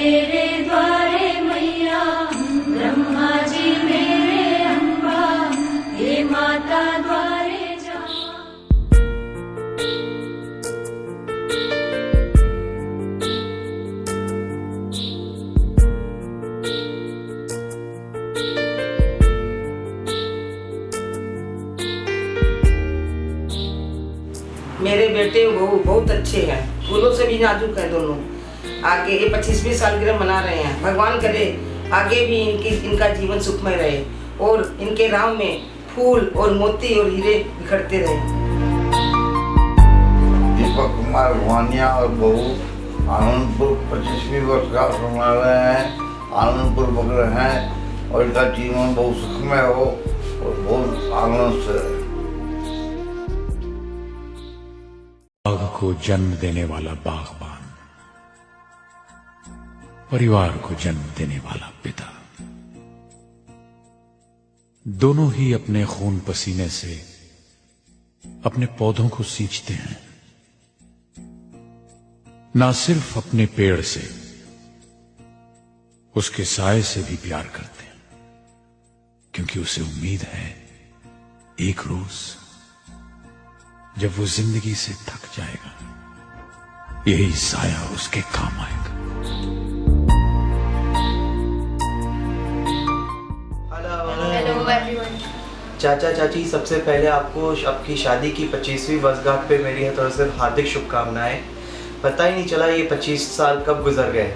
तेरे द्वारे मैया, ब्रह्मा जी मेरे अम्बा, हे माता द्वारे जा। मेरे बेटे बहू बहुत अच्छे हैं, फूलों से भी नाजुक हैं दोनों। आगे ये 25वीं सालगिरह मना रहे हैं। भगवान करे आगे भी इनका जीवन सुखमय रहे और इनके राह में फूल और मोती और हीरे बिखरते रहे। दीपक कुमार वानिया और बहू आनंदपुर 25वीं वर्षगांठ मना रहे हैं। आनंदपुर बग रहे हैं और इनका जीवन बहुत सुखमय हो और बहुत आनंद से रहे। बाग को जन्म देने वाला बागबान, परिवार को जन्म देने वाला पिता, दोनों ही अपने खून पसीने से अपने पौधों को सींचते हैं। ना सिर्फ अपने पेड़ से, उसके साए से भी प्यार करते हैं, क्योंकि उसे उम्मीद है एक रोज जब वो जिंदगी से थक जाएगा, यही साया उसके काम आएगा। Hello everyone. चाचा चाची, सबसे पहले आपको आपकी शादी की 25वीं वर्षगांठ पे मेरी तरफ से हार्दिक शुभकामनाएं। पता ही नहीं चला ये 25 साल कब गुजर गए।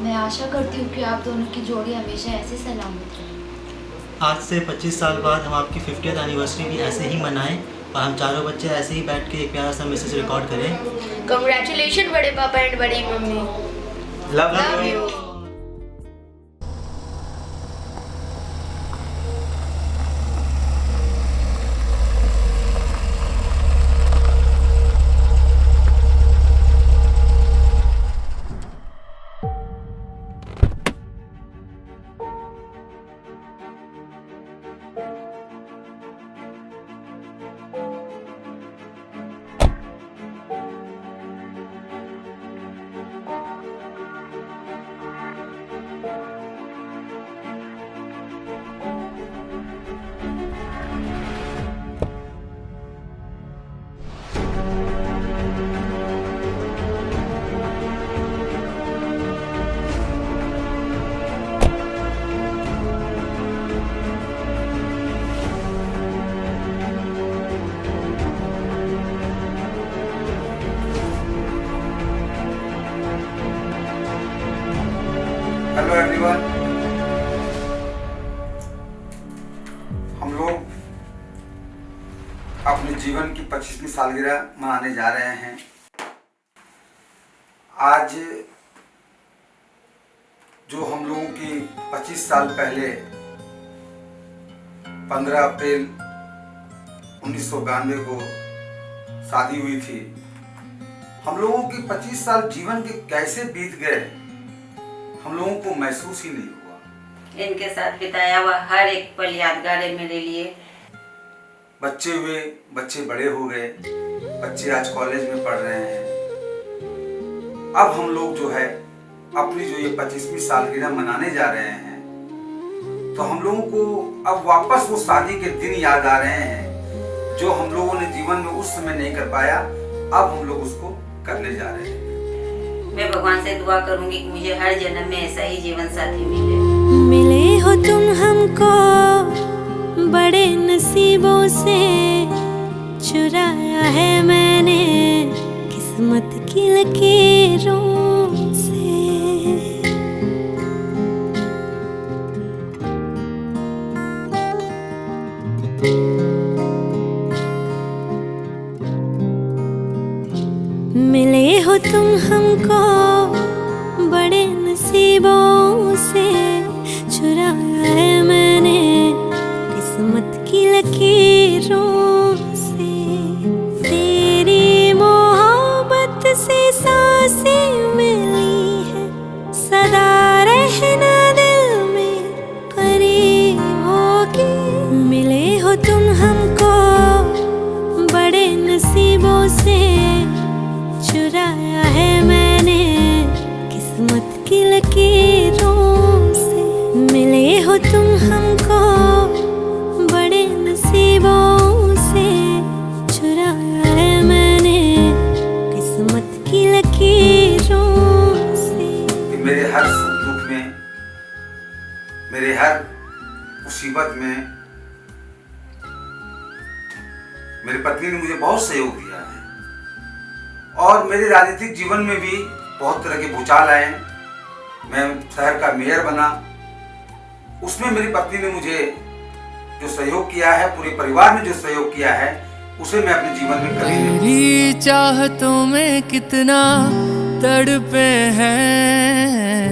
मैं आशा करती हूँ कि आप दोनों की जोड़ी हमेशा ऐसे सलामत रहे। आज से 25 साल बाद हम आपकी 50th एनिवर्सरी भी ऐसे ही मनाएं और हम चारों बच्चे ऐसे ही बैठ के एक प्यारा सा मैसेज रिकॉर्ड करें। कंग्रेचुलेशन बड़े पापा एंड बड़ी mummy. Love you. Hello everyone, हम लोग अपने जीवन की 25वीं सालगिरह मनाने जा रहे हैं। आज जो हम लोगों की 25 साल पहले 15 अप्रैल 1992 को शादी हुई थी, हम लोगों की 25 साल जीवन के कैसे बीत गए हम लोगों को महसूस ही नहीं हुआ। इनके साथ बिताया हुआ हर एक पल यादगार है मेरे लिए। बच्चे हुए, बच्चे बड़े हो गए, बच्चे आज कॉलेज में पढ़ रहे हैं। अब हम लोग जो है अपनी जो ये 25वीं सालगिरह मनाने जा रहे हैं, तो हम लोगों को अब वापस वो शादी के दिन याद आ रहे हैं जो हम लोगों ने जीवन में उस समय नहीं कर पाया। अब हम लोग उसको करने जा रहे हैं। मैं भगवान से दुआ करूंगी कि मुझे हर जन्म में ऐसा ही जीवन साथी मिले। मिले हो तुम हमको बड़े नसीबों से, चुराया है मैंने किस्मत की लकीरों से। मिले हो तुम हमको बड़े नसीबों से, चुराया है मैंने किस्मत की लकीरों से। तेरी मोहब्बत से सांसें मिली है, सदा रहना दिल में करीब होगी। मिले हो तुम हमको बड़े नसीबों से, चुराया है मैंने किस्मत किस्मत की लकीरों से मिले हो तुम हमको, बड़े नसीबों से चुराया है मैंने किस्मत की लकीरों से। कि मेरे हर सुख दुख में, मेरे हर मुसीबत में मेरी पत्नी ने मुझे बहुत सहयोग दिया है, और मेरे राजनीतिक जीवन में भी बहुत तरह के भूचाल आए। मैं शहर का मेयर बना, उसमें मेरी पत्नी ने मुझे जो सहयोग किया है, पूरे परिवार ने जो सहयोग किया है, उसे मैं अपने जीवन में कभी नहीं। तेरी चाहतों में कितना तड़पे हैं,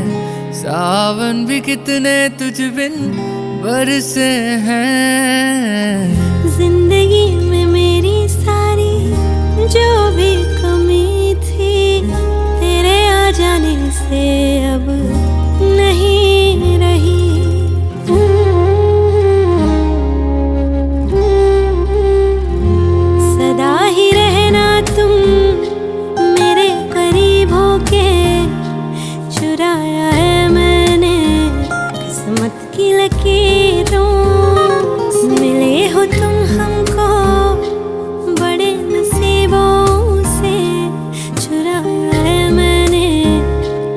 सावन भी कितने तुझ बिन बरसे हैं। जिंदगी में मेरी सारी जो भी कमी थी, तेरे आ जाने से अब नहीं रही। सदा ही रहना तुम मेरे करीब होके, चुराया है मैंने किस्मत की लकीरों से। मिले हो तुम हमको, बड़े नसीबों से चुराया है मैंने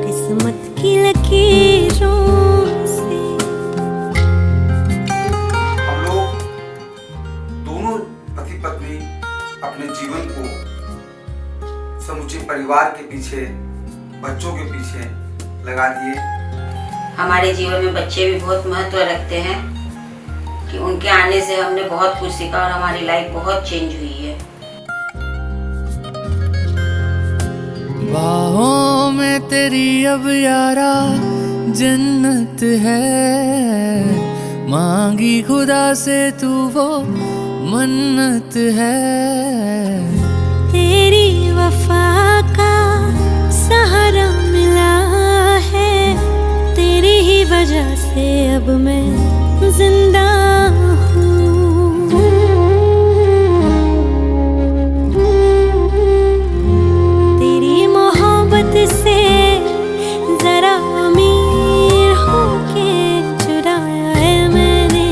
किस्मत की लकीरों से। हम लोग दोनों पति पत्नी अपने जीवन को समूचे परिवार के पीछे, बच्चों के पीछे लगा दिए। हमारे जीवन में बच्चे भी बहुत महत्व रखते हैं, कि उनके आने से हमने बहुत कुछ सीखा और हमारी लाइफ बहुत चेंज हुई है। बाहों में तेरी अब यारा जन्नत है, मांगी खुदा से तू वो मन्नत है। तेरी वफा का सहारा मिला है, तेरी ही वजह से अब मैं जिंदा हूँ। तेरी मोहब्बत से जरा अमीर होके चुराया है मैंने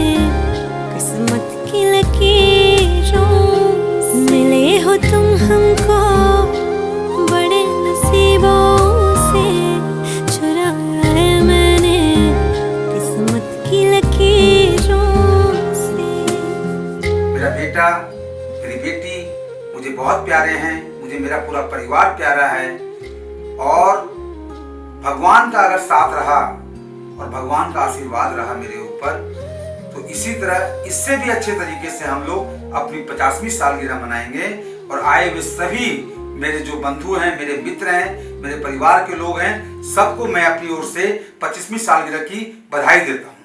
किस्मत की लकीरों से। मिले हो तुम हमको, बड़े नसीबों से चुराया है मैंने किस्मत की लकीरों से। मेरा बेटा, मेरी बेटी मुझे बहुत प्यारे हैं, मुझे मेरा पूरा परिवार प्यारा है, और भगवान का अगर साथ रहा और भगवान का आशीर्वाद रहा मेरे ऊपर, तो इसी तरह इससे भी अच्छे तरीके से हम लोग अपनी 50वीं सालगिरह मनाएंगे। और आए हुए सभी मेरे जो बंधु हैं, मेरे मित्र हैं, मेरे परिवार के लोग हैं, सबको मैं अपनी ओर से 25वीं सालगिरह की बधाई देता हूँ।